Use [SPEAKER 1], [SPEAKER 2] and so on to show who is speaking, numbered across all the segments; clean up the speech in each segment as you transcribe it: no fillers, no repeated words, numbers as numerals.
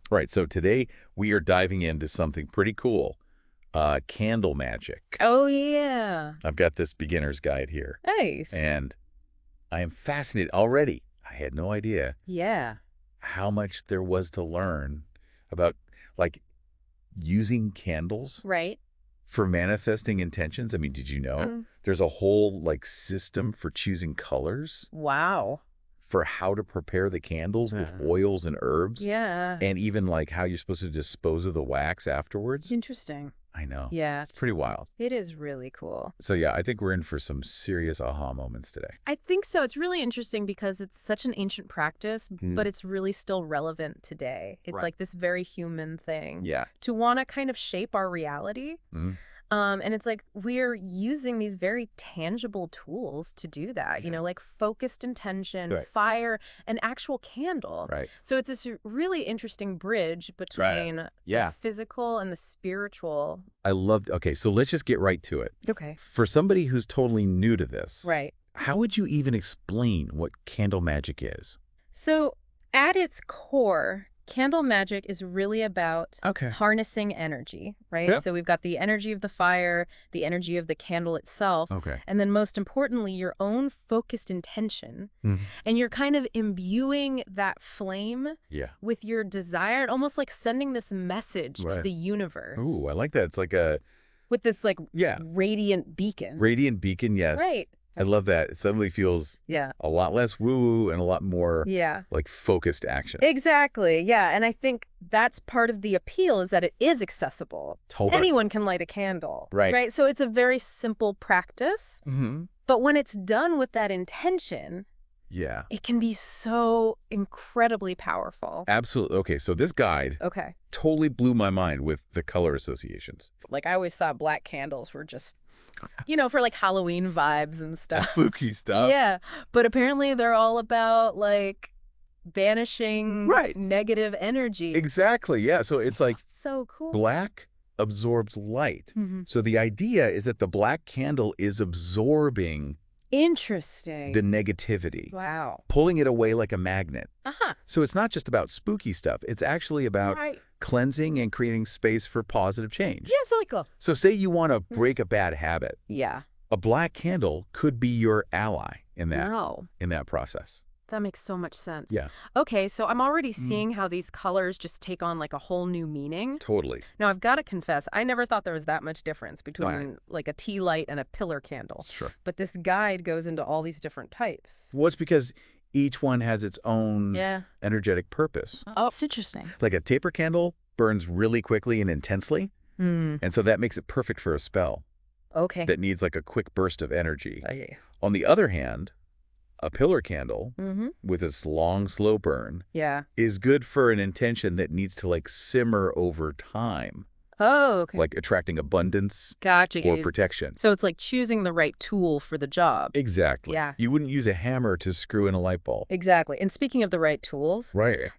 [SPEAKER 1] Right. So today we are diving into something pretty cool. Candle magic.
[SPEAKER 2] Oh, yeah.
[SPEAKER 1] I've got this beginner's guide here.
[SPEAKER 2] Nice.
[SPEAKER 1] And I am fascinated already. I had no idea
[SPEAKER 2] Yeah.
[SPEAKER 1] how much there was to learn about, like, using candles
[SPEAKER 2] Right.
[SPEAKER 1] for manifesting intentions. I mean, did you know
[SPEAKER 2] Mm.
[SPEAKER 1] there's a whole, like, system for choosing colors,
[SPEAKER 2] Wow.
[SPEAKER 1] for how to prepare the candles with oils and herbs,
[SPEAKER 2] Yeah.
[SPEAKER 1] and even, like, how you're supposed to dispose of the wax afterwards?
[SPEAKER 2] Interesting.
[SPEAKER 1] I know.
[SPEAKER 2] Yeah.
[SPEAKER 1] It's pretty wild.
[SPEAKER 2] It is really cool.
[SPEAKER 1] So, yeah, I think we're in for some serious aha moments today.
[SPEAKER 2] I think so. It's really interesting because it's such an ancient practice, but it's really still relevant today. It's
[SPEAKER 1] Right.
[SPEAKER 2] like this very human thing
[SPEAKER 1] Yeah.
[SPEAKER 2] to want to kind of shape our reality.
[SPEAKER 1] Mhm.
[SPEAKER 2] And it's like we're using these very tangible tools to do that, like focused intention,
[SPEAKER 1] Right.
[SPEAKER 2] fire, an actual candle.
[SPEAKER 1] Right.
[SPEAKER 2] So it's this really interesting bridge between
[SPEAKER 1] Yeah.
[SPEAKER 2] the physical and the spiritual.
[SPEAKER 1] I love. Okay, so let's just get right to it.
[SPEAKER 2] Okay.
[SPEAKER 1] For somebody who's totally new to this,
[SPEAKER 2] Right.
[SPEAKER 1] how would you even explain what candle magic is?
[SPEAKER 2] So at its core, candle magic is really about
[SPEAKER 1] Okay.
[SPEAKER 2] harnessing energy, right?
[SPEAKER 1] Yep.
[SPEAKER 2] So we've got the energy of the fire, the energy of the candle itself,
[SPEAKER 1] Okay.
[SPEAKER 2] and then most importantly, your own focused intention.
[SPEAKER 1] Mhm.
[SPEAKER 2] And you're kind of imbuing that flame
[SPEAKER 1] Yeah.
[SPEAKER 2] with your desire, almost like sending this message to
[SPEAKER 1] Right.
[SPEAKER 2] the universe
[SPEAKER 1] Ooh, I like that. It's like a
[SPEAKER 2] with this like
[SPEAKER 1] yeah
[SPEAKER 2] radiant beacon.
[SPEAKER 1] radiant beacon. Yes.
[SPEAKER 2] Right.
[SPEAKER 1] I love that. It suddenly feels
[SPEAKER 2] Yeah.
[SPEAKER 1] a lot less woo-woo and a lot more
[SPEAKER 2] Yeah.
[SPEAKER 1] like focused action.
[SPEAKER 2] Exactly. Yeah. And I think that's part of the appeal is that it is accessible.
[SPEAKER 1] Totally.
[SPEAKER 2] Anyone can light a candle.
[SPEAKER 1] Right.
[SPEAKER 2] Right. So it's a very simple practice.
[SPEAKER 1] Mm-hmm.
[SPEAKER 2] But when it's done with that intention,
[SPEAKER 1] Yeah.
[SPEAKER 2] it can be so incredibly powerful.
[SPEAKER 1] Absolutely. Okay, so this guide
[SPEAKER 2] Okay.
[SPEAKER 1] totally blew my mind with the color associations.
[SPEAKER 2] Like I always thought black candles were just, for like Halloween vibes and stuff.
[SPEAKER 1] Spooky stuff.
[SPEAKER 2] Yeah. But apparently they're all about like banishing
[SPEAKER 1] Right.
[SPEAKER 2] negative energy.
[SPEAKER 1] Exactly. Yeah. So it's like
[SPEAKER 2] So cool.
[SPEAKER 1] black absorbs light.
[SPEAKER 2] Mhm.
[SPEAKER 1] So the idea is that the black candle is absorbing
[SPEAKER 2] Interesting.
[SPEAKER 1] the negativity,
[SPEAKER 2] Wow.
[SPEAKER 1] pulling it away like a magnet.
[SPEAKER 2] Uh-huh.
[SPEAKER 1] So it's not just about spooky stuff. It's actually about
[SPEAKER 2] Right.
[SPEAKER 1] cleansing and creating space for positive change.
[SPEAKER 2] Yeah, so like
[SPEAKER 1] So say you want to break a bad habit.
[SPEAKER 2] yeah.
[SPEAKER 1] A black candle could be your ally in
[SPEAKER 2] Wow.
[SPEAKER 1] that process.
[SPEAKER 2] That makes so much sense.
[SPEAKER 1] Yeah.
[SPEAKER 2] Okay, so I'm already seeing how these colors just take on like a whole new meaning.
[SPEAKER 1] Totally.
[SPEAKER 2] Now, I've got to confess, I never thought there was that much difference between
[SPEAKER 1] Right.
[SPEAKER 2] like a tea light and a pillar candle.
[SPEAKER 1] Sure.
[SPEAKER 2] But this guide goes into all these different types.
[SPEAKER 1] Well, it's because each one has its own
[SPEAKER 2] Yeah.
[SPEAKER 1] energetic purpose.
[SPEAKER 2] Oh, it's interesting.
[SPEAKER 1] Like a taper candle burns really quickly and intensely, and so that makes it perfect for a spell
[SPEAKER 2] Okay.
[SPEAKER 1] that needs like a quick burst of energy.
[SPEAKER 2] Okay.
[SPEAKER 1] On the other hand, a pillar candle
[SPEAKER 2] Mm-hmm.
[SPEAKER 1] with its long, slow burn
[SPEAKER 2] Yeah.
[SPEAKER 1] is good for an intention that needs to like simmer over time,
[SPEAKER 2] Oh, okay.
[SPEAKER 1] like attracting abundance
[SPEAKER 2] Gotcha.
[SPEAKER 1] or protection.
[SPEAKER 2] So it's like choosing the right tool for the job.
[SPEAKER 1] Exactly.
[SPEAKER 2] Yeah.
[SPEAKER 1] You wouldn't use a hammer to screw in a light bulb.
[SPEAKER 2] Exactly. And speaking of the right tools,
[SPEAKER 1] Right.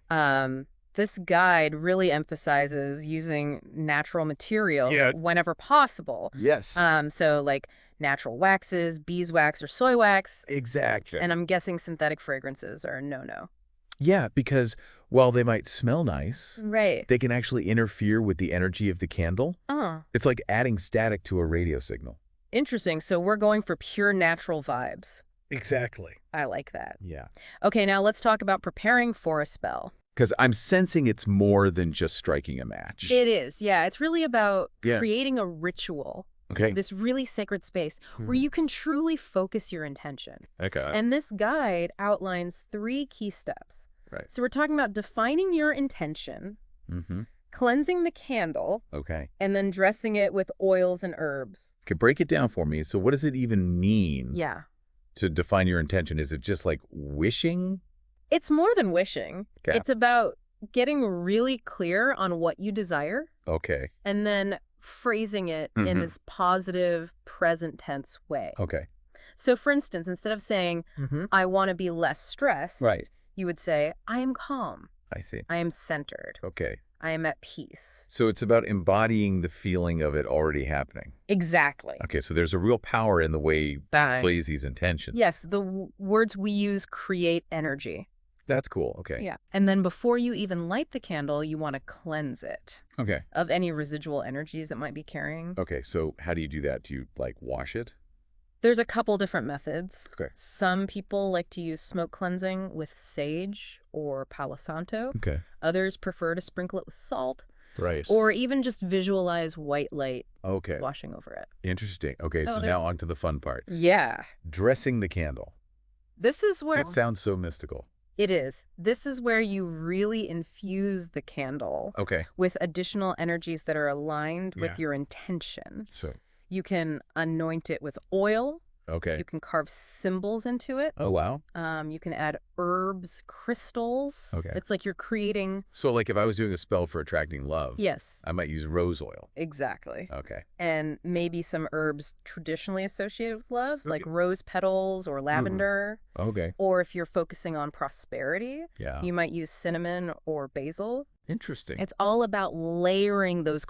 [SPEAKER 2] this guide really emphasizes using natural materials
[SPEAKER 1] Yeah.
[SPEAKER 2] whenever possible.
[SPEAKER 1] Yes.
[SPEAKER 2] So like natural waxes, beeswax or soy wax,
[SPEAKER 1] Exactly.
[SPEAKER 2] and I'm guessing synthetic fragrances are a no-no.
[SPEAKER 1] Yeah, because while they might smell nice,
[SPEAKER 2] Right.
[SPEAKER 1] they can actually interfere with the energy of the candle.
[SPEAKER 2] Oh,
[SPEAKER 1] It's like adding static to a radio signal.
[SPEAKER 2] interesting. So we're going for pure natural vibes.
[SPEAKER 1] Exactly.
[SPEAKER 2] I like that.
[SPEAKER 1] Yeah.
[SPEAKER 2] Okay, now let's talk about preparing for a spell.
[SPEAKER 1] Because I'm sensing it's more than just striking a match.
[SPEAKER 2] It is, yeah. It's really about
[SPEAKER 1] Yeah.
[SPEAKER 2] creating a ritual,
[SPEAKER 1] Okay.
[SPEAKER 2] this really sacred space where you can truly focus your intention.
[SPEAKER 1] Okay.
[SPEAKER 2] And this guide outlines 3 key steps.
[SPEAKER 1] Right.
[SPEAKER 2] So we're talking about defining your intention,
[SPEAKER 1] Mm-hmm.
[SPEAKER 2] cleansing the candle,
[SPEAKER 1] Okay.
[SPEAKER 2] and then dressing it with oils and herbs.
[SPEAKER 1] Okay, break it down for me. So what does it even mean
[SPEAKER 2] Yeah.
[SPEAKER 1] to define your intention? Is it just like wishing?
[SPEAKER 2] It's more than wishing.
[SPEAKER 1] Okay.
[SPEAKER 2] It's about getting really clear on what you desire
[SPEAKER 1] Okay.
[SPEAKER 2] and then phrasing it in
[SPEAKER 1] Mhm.
[SPEAKER 2] this positive present tense way.
[SPEAKER 1] Okay.
[SPEAKER 2] So for instance, instead of saying,
[SPEAKER 1] Mm-hmm.
[SPEAKER 2] I want to be less stressed,
[SPEAKER 1] Right.
[SPEAKER 2] you would say, I am calm.
[SPEAKER 1] I see.
[SPEAKER 2] I am centered.
[SPEAKER 1] Okay.
[SPEAKER 2] I am at peace.
[SPEAKER 1] So it's about embodying the feeling of it already happening.
[SPEAKER 2] Exactly.
[SPEAKER 1] Okay, so there's a real power in the way you
[SPEAKER 2] Bang.
[SPEAKER 1] phrase these intentions.
[SPEAKER 2] Yes, the words we use create energy.
[SPEAKER 1] That's cool. Okay.
[SPEAKER 2] Yeah. And then before you even light the candle, you want to cleanse it
[SPEAKER 1] Okay.
[SPEAKER 2] of any residual energies it might be carrying.
[SPEAKER 1] Okay. So how do you do that? Do you like wash it?
[SPEAKER 2] There's a couple different methods.
[SPEAKER 1] Okay.
[SPEAKER 2] Some people like to use smoke cleansing with sage or Palo Santo.
[SPEAKER 1] Okay.
[SPEAKER 2] Others prefer to sprinkle it with salt
[SPEAKER 1] Right.
[SPEAKER 2] or even just visualize white light
[SPEAKER 1] Okay.
[SPEAKER 2] washing over it.
[SPEAKER 1] Interesting. Okay. So now on to the fun part.
[SPEAKER 2] Yeah.
[SPEAKER 1] Dressing the candle.
[SPEAKER 2] This is where
[SPEAKER 1] That sounds so mystical.
[SPEAKER 2] it is. This is where you really infuse the candle
[SPEAKER 1] Okay.
[SPEAKER 2] with additional energies that are aligned
[SPEAKER 1] Yeah.
[SPEAKER 2] with your intention.
[SPEAKER 1] So,
[SPEAKER 2] You can anoint it with oil.
[SPEAKER 1] okay.
[SPEAKER 2] You can carve symbols into it.
[SPEAKER 1] Oh, wow.
[SPEAKER 2] You can add herbs, crystals.
[SPEAKER 1] Okay.
[SPEAKER 2] It's like you're creating.
[SPEAKER 1] So like if I was doing a spell for attracting love,
[SPEAKER 2] Yes,
[SPEAKER 1] I might use rose oil.
[SPEAKER 2] exactly.
[SPEAKER 1] Okay.
[SPEAKER 2] And maybe some herbs traditionally associated with love, like
[SPEAKER 1] Okay.
[SPEAKER 2] rose petals or lavender.
[SPEAKER 1] Okay.
[SPEAKER 2] Or if you're focusing on prosperity,
[SPEAKER 1] Yeah.
[SPEAKER 2] you might use cinnamon or basil.
[SPEAKER 1] Interesting.
[SPEAKER 2] It's all about layering those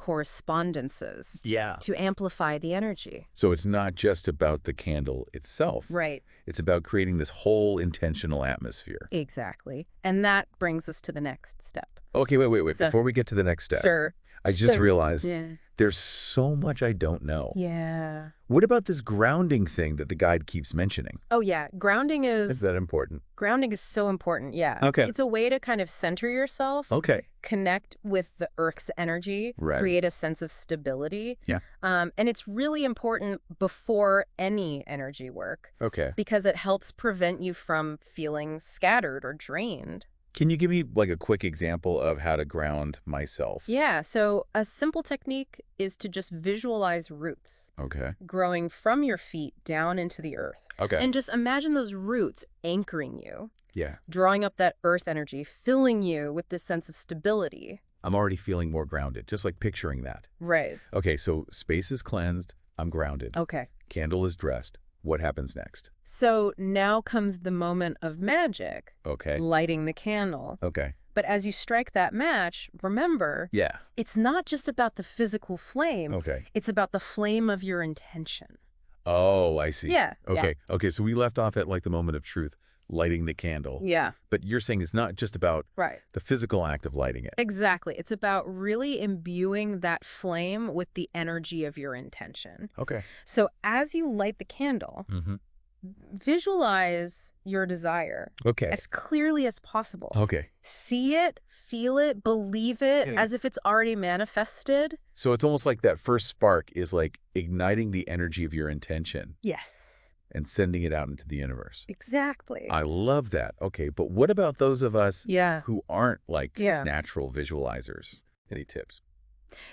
[SPEAKER 2] correspondences
[SPEAKER 1] Yeah.
[SPEAKER 2] to amplify the energy.
[SPEAKER 1] So it's not just about the candle itself.
[SPEAKER 2] Right.
[SPEAKER 1] It's about creating this whole intentional atmosphere.
[SPEAKER 2] Exactly. And that brings us to the next step.
[SPEAKER 1] Okay, wait. Before we get to the next step,
[SPEAKER 2] Sure.
[SPEAKER 1] I just
[SPEAKER 2] Sure.
[SPEAKER 1] realized
[SPEAKER 2] Yeah.
[SPEAKER 1] there's so much I don't know.
[SPEAKER 2] Yeah.
[SPEAKER 1] What about this grounding thing that the guide keeps mentioning?
[SPEAKER 2] Oh, yeah.
[SPEAKER 1] Is that important?
[SPEAKER 2] Grounding is so important. Yeah.
[SPEAKER 1] Okay.
[SPEAKER 2] It's a way to kind of center yourself.
[SPEAKER 1] Okay.
[SPEAKER 2] Connect with the Earth's energy,
[SPEAKER 1] Right.
[SPEAKER 2] create a sense of stability.
[SPEAKER 1] Yeah.
[SPEAKER 2] And it's really important before any energy work
[SPEAKER 1] Okay.
[SPEAKER 2] because it helps prevent you from feeling scattered or drained.
[SPEAKER 1] Can you give me like a quick example of how to ground myself?
[SPEAKER 2] Yeah, so a simple technique is to just visualize roots
[SPEAKER 1] Okay.
[SPEAKER 2] growing from your feet down into the earth.
[SPEAKER 1] Okay.
[SPEAKER 2] And just imagine those roots anchoring you,
[SPEAKER 1] Yeah.
[SPEAKER 2] drawing up that earth energy, filling you with this sense of stability.
[SPEAKER 1] I'm already feeling more grounded, just like picturing that.
[SPEAKER 2] Right.
[SPEAKER 1] Okay, so space is cleansed. I'm grounded.
[SPEAKER 2] Okay.
[SPEAKER 1] Candle is dressed. What happens next?
[SPEAKER 2] So now comes the moment of magic,
[SPEAKER 1] Okay.
[SPEAKER 2] lighting the candle.
[SPEAKER 1] Okay.
[SPEAKER 2] But as you strike that match, remember,
[SPEAKER 1] Yeah.
[SPEAKER 2] it's not just about the physical flame.
[SPEAKER 1] Okay.
[SPEAKER 2] It's about the flame of your intention.
[SPEAKER 1] Oh, I see.
[SPEAKER 2] Yeah.
[SPEAKER 1] Okay. Okay, so we left off at like the moment of truth, lighting the candle.
[SPEAKER 2] Yeah.
[SPEAKER 1] But you're saying it's not just about
[SPEAKER 2] Right.
[SPEAKER 1] the physical act of lighting it.
[SPEAKER 2] Exactly. It's about really imbuing that flame with the energy of your intention.
[SPEAKER 1] Okay.
[SPEAKER 2] So as you light the candle,
[SPEAKER 1] Mm-hmm.
[SPEAKER 2] visualize your desire
[SPEAKER 1] Okay.
[SPEAKER 2] as clearly as possible.
[SPEAKER 1] Okay.
[SPEAKER 2] See it, feel it, believe it
[SPEAKER 1] Yeah.
[SPEAKER 2] as if it's already manifested.
[SPEAKER 1] So it's almost like that first spark is like igniting the energy of your intention
[SPEAKER 2] Yes,
[SPEAKER 1] and sending it out into the universe.
[SPEAKER 2] exactly.
[SPEAKER 1] I love that. Okay, but what about those of us
[SPEAKER 2] Yeah.
[SPEAKER 1] who aren't like
[SPEAKER 2] Yeah.
[SPEAKER 1] natural visualizers? Any tips?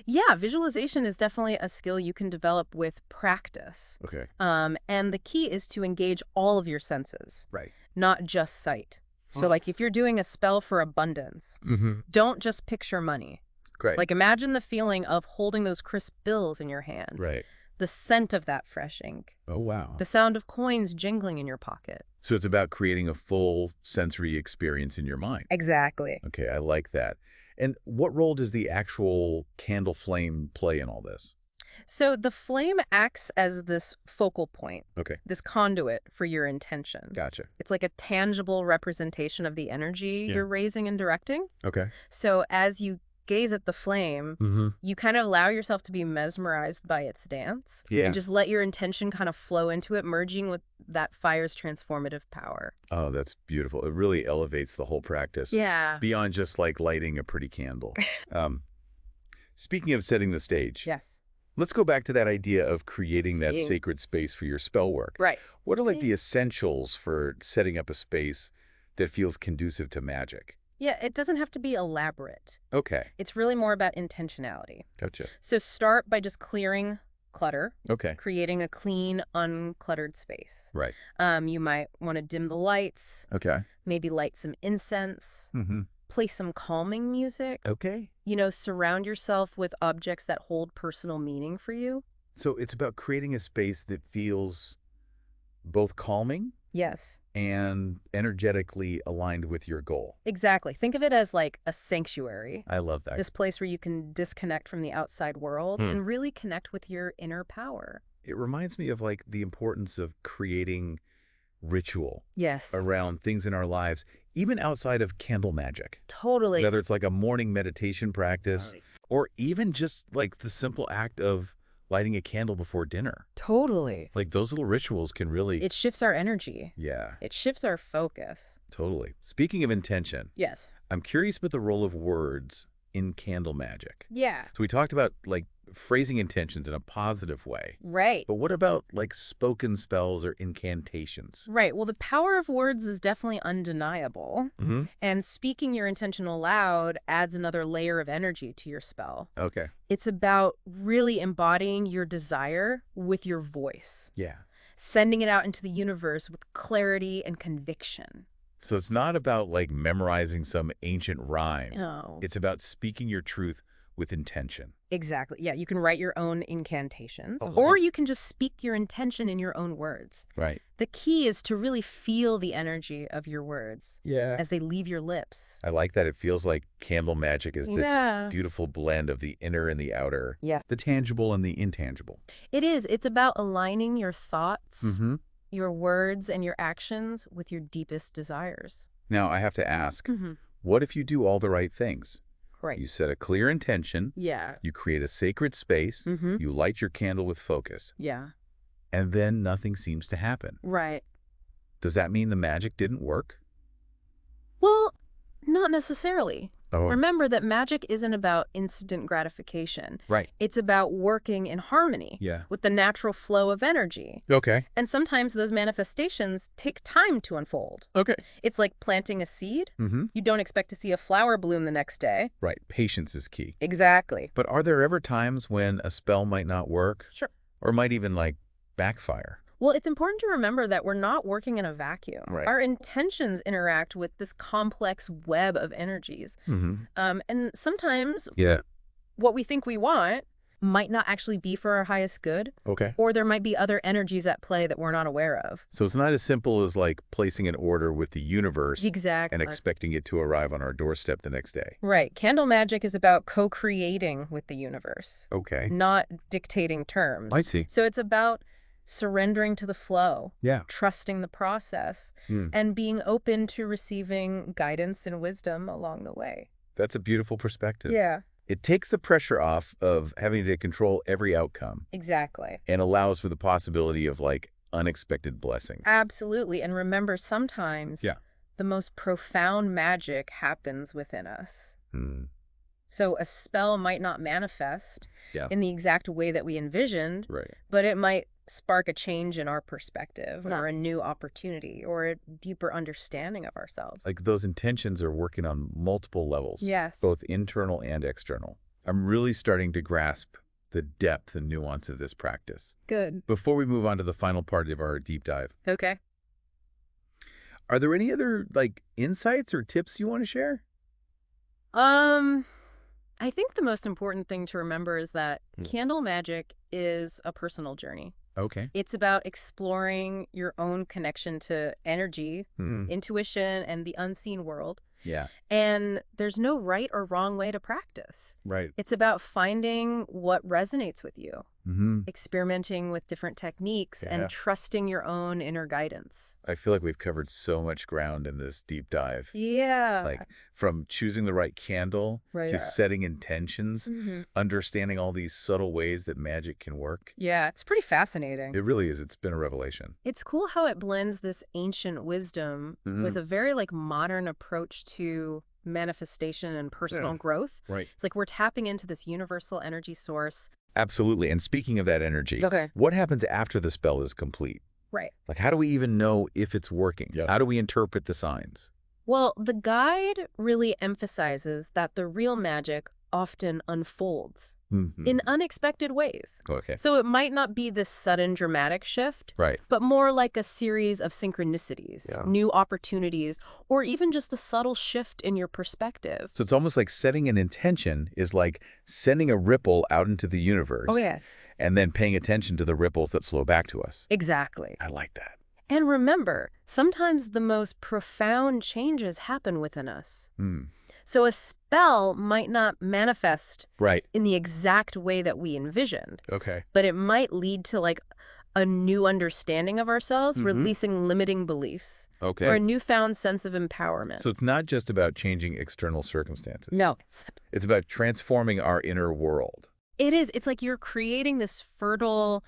[SPEAKER 2] Yeah, visualization is definitely a skill you can develop with practice.
[SPEAKER 1] Okay.
[SPEAKER 2] And the key is to engage all of your senses,
[SPEAKER 1] Right.
[SPEAKER 2] not just sight. So like if you're doing a spell for abundance,
[SPEAKER 1] Mm-hmm.
[SPEAKER 2] don't just picture money.
[SPEAKER 1] Great.
[SPEAKER 2] Like imagine the feeling of holding those crisp bills in your hand,
[SPEAKER 1] right.
[SPEAKER 2] the scent of that fresh ink,
[SPEAKER 1] Oh, wow.
[SPEAKER 2] the sound of coins jingling in your pocket.
[SPEAKER 1] So it's about creating a full sensory experience in your mind.
[SPEAKER 2] Exactly.
[SPEAKER 1] Okay, I like that. And what role does the actual candle flame play in all this?
[SPEAKER 2] So the flame acts as this focal point,
[SPEAKER 1] Okay,
[SPEAKER 2] this conduit for your intention.
[SPEAKER 1] gotcha.
[SPEAKER 2] It's like a tangible representation of the energy
[SPEAKER 1] Yeah.
[SPEAKER 2] you're raising and directing.
[SPEAKER 1] Okay.
[SPEAKER 2] So as you gaze at the flame,
[SPEAKER 1] Mm-hmm.
[SPEAKER 2] you kind of allow yourself to be mesmerized by its dance.
[SPEAKER 1] Yeah.
[SPEAKER 2] And just let your intention kind of flow into it, merging with that fire's transformative power.
[SPEAKER 1] Oh, that's beautiful. It really elevates the whole practice.
[SPEAKER 2] Yeah.
[SPEAKER 1] Beyond just like lighting a pretty candle. Speaking of setting the stage,
[SPEAKER 2] Yes.
[SPEAKER 1] let's go back to that idea of creating that
[SPEAKER 2] Yeah.
[SPEAKER 1] sacred space for your spell work.
[SPEAKER 2] Right.
[SPEAKER 1] What are like the essentials for setting up a space that feels conducive to magic?
[SPEAKER 2] Yeah, it doesn't have to be elaborate.
[SPEAKER 1] Okay,
[SPEAKER 2] It's really more about intentionality.
[SPEAKER 1] gotcha.
[SPEAKER 2] So start by just clearing clutter,
[SPEAKER 1] Okay,
[SPEAKER 2] creating a clean, uncluttered space.
[SPEAKER 1] right.
[SPEAKER 2] You might want to dim the lights,
[SPEAKER 1] Okay.
[SPEAKER 2] maybe light some incense,
[SPEAKER 1] Mm-hmm.
[SPEAKER 2] play some calming music.
[SPEAKER 1] Okay.
[SPEAKER 2] Surround yourself with objects that hold personal meaning for you.
[SPEAKER 1] So it's about creating a space that feels both calming
[SPEAKER 2] Yes,
[SPEAKER 1] and energetically aligned with your goal.
[SPEAKER 2] exactly. Think of it as like a sanctuary,
[SPEAKER 1] I love that.
[SPEAKER 2] this place where you can disconnect from the outside world and really connect with your inner power.
[SPEAKER 1] It reminds me of like the importance of creating ritual
[SPEAKER 2] Yes.
[SPEAKER 1] around things in our lives, even outside of candle magic.
[SPEAKER 2] Totally.
[SPEAKER 1] Whether it's like a morning meditation practice or even just like the simple act of lighting a candle before dinner.
[SPEAKER 2] Totally.
[SPEAKER 1] Like those little rituals can really,
[SPEAKER 2] It shifts our energy.
[SPEAKER 1] yeah,
[SPEAKER 2] It shifts our focus.
[SPEAKER 1] totally. Speaking of intention,
[SPEAKER 2] Yes.
[SPEAKER 1] I'm curious about the role of words in candle magic.
[SPEAKER 2] Yeah.
[SPEAKER 1] So we talked about like phrasing intentions in a positive way,
[SPEAKER 2] Right.
[SPEAKER 1] but what about like spoken spells or incantations?
[SPEAKER 2] Right. Well, the power of words is definitely undeniable.
[SPEAKER 1] Mm-hmm.
[SPEAKER 2] And speaking your intention aloud adds another layer of energy to your spell.
[SPEAKER 1] Okay.
[SPEAKER 2] It's about really embodying your desire with your voice,
[SPEAKER 1] Yeah.
[SPEAKER 2] sending it out into the universe with clarity and conviction.
[SPEAKER 1] So it's not about like memorizing some ancient rhyme.
[SPEAKER 2] Oh.
[SPEAKER 1] It's about speaking your truth with intention.
[SPEAKER 2] Exactly. Yeah, you can write your own incantations,
[SPEAKER 1] Oh,
[SPEAKER 2] or
[SPEAKER 1] okay.
[SPEAKER 2] you can just speak your intention in your own words.
[SPEAKER 1] Right.
[SPEAKER 2] The key is to really feel the energy of your words
[SPEAKER 1] Yeah.
[SPEAKER 2] as they leave your lips.
[SPEAKER 1] I like that. It feels like candle magic is this
[SPEAKER 2] Yeah.
[SPEAKER 1] beautiful blend of the inner and the outer,
[SPEAKER 2] Yeah.
[SPEAKER 1] the tangible and the intangible.
[SPEAKER 2] It is. It's about aligning your thoughts,
[SPEAKER 1] Mm-hmm.
[SPEAKER 2] your words, and your actions with your deepest desires.
[SPEAKER 1] Now, I have to ask,
[SPEAKER 2] Mm-hmm.
[SPEAKER 1] what if you do all the right things?
[SPEAKER 2] Right.
[SPEAKER 1] You set a clear intention,
[SPEAKER 2] Yeah.
[SPEAKER 1] you create a sacred space,
[SPEAKER 2] Mm-hmm.
[SPEAKER 1] you light your candle with focus,
[SPEAKER 2] Yeah.
[SPEAKER 1] and then nothing seems to happen.
[SPEAKER 2] Right.
[SPEAKER 1] Does that mean the magic didn't work?
[SPEAKER 2] Well, not necessarily.
[SPEAKER 1] Oh,
[SPEAKER 2] Remember that magic isn't about instant gratification.
[SPEAKER 1] right.
[SPEAKER 2] It's about working in harmony
[SPEAKER 1] Yeah.
[SPEAKER 2] with the natural flow of energy.
[SPEAKER 1] Okay.
[SPEAKER 2] And sometimes those manifestations take time to unfold.
[SPEAKER 1] Okay.
[SPEAKER 2] It's like planting a seed.
[SPEAKER 1] Mm-hmm.
[SPEAKER 2] You don't expect to see a flower bloom the next day.
[SPEAKER 1] Right. Patience is key.
[SPEAKER 2] Exactly.
[SPEAKER 1] But are there ever times when a spell might not work
[SPEAKER 2] Sure.
[SPEAKER 1] or might even like backfire?
[SPEAKER 2] Well, it's important to remember that we're not working in a vacuum.
[SPEAKER 1] Right.
[SPEAKER 2] Our intentions interact with this complex web of energies.
[SPEAKER 1] Mm-hmm.
[SPEAKER 2] And sometimes
[SPEAKER 1] Yeah.
[SPEAKER 2] what we think we want might not actually be for our highest good,
[SPEAKER 1] Okay.
[SPEAKER 2] or there might be other energies at play that we're not aware of.
[SPEAKER 1] So it's not as simple as like placing an order with the universe
[SPEAKER 2] Exactly.
[SPEAKER 1] and expecting it to arrive on our doorstep the next day.
[SPEAKER 2] Right. Candle magic is about co-creating with the universe,
[SPEAKER 1] Okay.
[SPEAKER 2] not dictating terms.
[SPEAKER 1] I see.
[SPEAKER 2] So it's about surrendering to the flow,
[SPEAKER 1] Yeah.
[SPEAKER 2] trusting the process,
[SPEAKER 1] Mm.
[SPEAKER 2] and being open to receiving guidance and wisdom along the way.
[SPEAKER 1] That's a beautiful perspective.
[SPEAKER 2] Yeah,
[SPEAKER 1] It takes the pressure off of having to control every outcome
[SPEAKER 2] exactly.
[SPEAKER 1] and allows for the possibility of like unexpected blessings.
[SPEAKER 2] Absolutely. And remember, sometimes
[SPEAKER 1] Yeah.
[SPEAKER 2] the most profound magic happens within us.
[SPEAKER 1] Hmm.
[SPEAKER 2] So a spell might not manifest
[SPEAKER 1] Yeah.
[SPEAKER 2] in the exact way that we envisioned,
[SPEAKER 1] Right.
[SPEAKER 2] but it might spark a change in our perspective or a new opportunity or a deeper understanding of ourselves.
[SPEAKER 1] Like those intentions are working on multiple levels.
[SPEAKER 2] Yes.
[SPEAKER 1] Both internal and external. I'm really starting to grasp the depth and nuance of this practice.
[SPEAKER 2] Good.
[SPEAKER 1] Before we move on to the final part of our deep dive,
[SPEAKER 2] Okay.
[SPEAKER 1] are there any other like insights or tips you want to share?
[SPEAKER 2] I think the most important thing to remember is that
[SPEAKER 1] Hmm.
[SPEAKER 2] candle magic is a personal journey.
[SPEAKER 1] Okay.
[SPEAKER 2] It's about exploring your own connection to energy,
[SPEAKER 1] Hmm.
[SPEAKER 2] intuition, and the unseen world.
[SPEAKER 1] Yeah.
[SPEAKER 2] And there's no right or wrong way to practice.
[SPEAKER 1] Right.
[SPEAKER 2] It's about finding what resonates with you,
[SPEAKER 1] Mm-hmm.
[SPEAKER 2] experimenting with different techniques,
[SPEAKER 1] Yeah.
[SPEAKER 2] and trusting your own inner guidance.
[SPEAKER 1] I feel like we've covered so much ground in this deep dive.
[SPEAKER 2] Yeah.
[SPEAKER 1] Like from choosing the right candle
[SPEAKER 2] Right.
[SPEAKER 1] to setting intentions,
[SPEAKER 2] Mhm.
[SPEAKER 1] understanding all these subtle ways that magic can work.
[SPEAKER 2] Yeah, it's pretty fascinating.
[SPEAKER 1] It really is. It's been a revelation.
[SPEAKER 2] It's cool how it blends this ancient wisdom with a very modern approach to manifestation and personal growth.
[SPEAKER 1] Right.
[SPEAKER 2] It's like we're tapping into this universal energy source.
[SPEAKER 1] Absolutely. And speaking of that energy,
[SPEAKER 2] Okay.
[SPEAKER 1] what happens after the spell is complete?
[SPEAKER 2] Right.
[SPEAKER 1] Like, how do we even know if it's working?
[SPEAKER 3] Yep.
[SPEAKER 1] How do we interpret the signs?
[SPEAKER 2] Well, the guide really emphasizes that the real magic often unfolds
[SPEAKER 1] Mhm.
[SPEAKER 2] in unexpected ways.
[SPEAKER 1] Okay.
[SPEAKER 2] So it might not be this sudden dramatic shift,
[SPEAKER 1] Right.
[SPEAKER 2] but more like a series of synchronicities,
[SPEAKER 3] Yeah.
[SPEAKER 2] new opportunities, or even just a subtle shift in your perspective.
[SPEAKER 1] So it's almost like setting an intention is like sending a ripple out into the universe.
[SPEAKER 2] yes.
[SPEAKER 1] And then paying attention to the ripples that flow back to us.
[SPEAKER 2] Exactly.
[SPEAKER 1] I like that.
[SPEAKER 2] And remember, sometimes the most profound changes happen within us.
[SPEAKER 1] Hmm.
[SPEAKER 2] So a spell might not manifest
[SPEAKER 1] Right.
[SPEAKER 2] in the exact way that we envisioned,
[SPEAKER 1] Okay.
[SPEAKER 2] but it might lead to like a new understanding of ourselves, releasing limiting beliefs, or a newfound sense of empowerment.
[SPEAKER 1] So it's not just about changing external circumstances.
[SPEAKER 2] No.
[SPEAKER 1] It's about transforming our inner world.
[SPEAKER 2] It is. It's like you're creating this fertile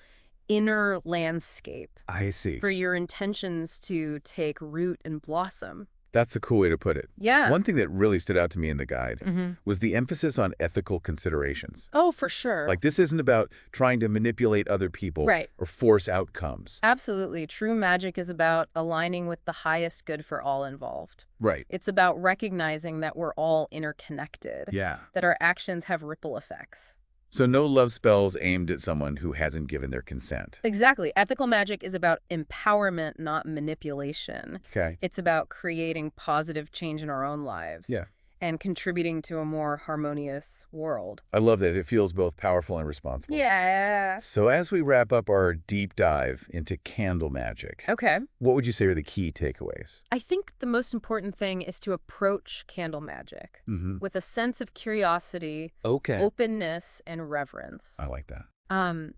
[SPEAKER 2] inner landscape
[SPEAKER 1] I see.
[SPEAKER 2] for your intentions to take root and blossom.
[SPEAKER 1] That's a cool way to put it.
[SPEAKER 2] Yeah.
[SPEAKER 1] One thing that really stood out to me in the guide was the emphasis on ethical considerations.
[SPEAKER 2] Oh, for sure.
[SPEAKER 1] Like, this isn't about trying to manipulate other people or force outcomes.
[SPEAKER 2] Absolutely. True magic is about aligning with the highest good for all involved.
[SPEAKER 1] Right.
[SPEAKER 2] It's about recognizing that we're all interconnected.
[SPEAKER 1] Yeah.
[SPEAKER 2] That our actions have ripple effects.
[SPEAKER 1] So no love spells aimed at someone who hasn't given their consent.
[SPEAKER 2] Exactly. Ethical magic is about empowerment, not manipulation.
[SPEAKER 1] Okay.
[SPEAKER 2] It's about creating positive change in our own lives.
[SPEAKER 1] Yeah.
[SPEAKER 2] And contributing to a more harmonious world.
[SPEAKER 1] I love that it feels both powerful and responsible.
[SPEAKER 2] Yeah.
[SPEAKER 1] So as we wrap up our deep dive into candle magic, what would you say are the key takeaways?
[SPEAKER 2] I think the most important thing is to approach candle magic with a sense of curiosity, openness, and reverence.
[SPEAKER 1] I like that.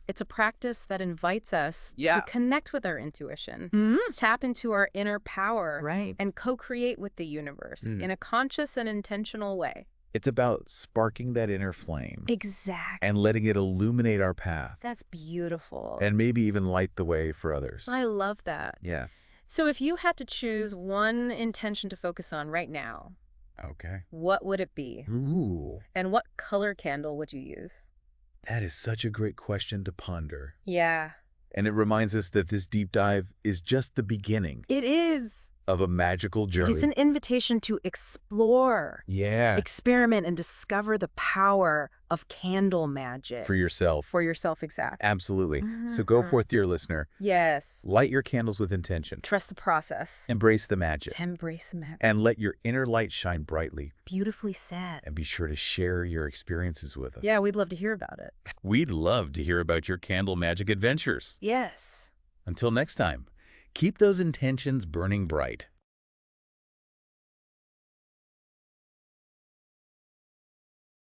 [SPEAKER 2] It's a practice that invites us to connect with our intuition, tap into our inner power, and co-create with the universe in a conscious and intentional way.
[SPEAKER 1] It's about sparking that inner flame.
[SPEAKER 2] Exactly.
[SPEAKER 1] And letting it illuminate our path.
[SPEAKER 2] That's beautiful.
[SPEAKER 1] And maybe even light the way for others.
[SPEAKER 2] I love that.
[SPEAKER 1] Yeah.
[SPEAKER 2] So if you had to choose one intention to focus on right now, what would it be?
[SPEAKER 1] Ooh.
[SPEAKER 2] And what color candle would you use?
[SPEAKER 1] That is such a great question to ponder.
[SPEAKER 2] Yeah.
[SPEAKER 1] And it reminds us that this deep dive is just the beginning.
[SPEAKER 2] It is.
[SPEAKER 1] Of a magical journey.
[SPEAKER 2] It's an invitation to explore, experiment, and discover the power of candle magic.
[SPEAKER 1] For yourself.
[SPEAKER 2] For yourself, exactly.
[SPEAKER 1] Absolutely. So go forth, dear listener.
[SPEAKER 2] Yes.
[SPEAKER 1] Light your candles with intention.
[SPEAKER 2] Trust the process.
[SPEAKER 1] Embrace the magic.
[SPEAKER 2] Embrace the magic.
[SPEAKER 1] And let your inner light shine brightly.
[SPEAKER 2] Beautifully said.
[SPEAKER 1] And be sure to share your experiences with us.
[SPEAKER 2] Yeah, we'd love to hear about it.
[SPEAKER 1] We'd love to hear about your candle magic adventures.
[SPEAKER 2] Yes.
[SPEAKER 1] Until next time, keep those intentions burning bright.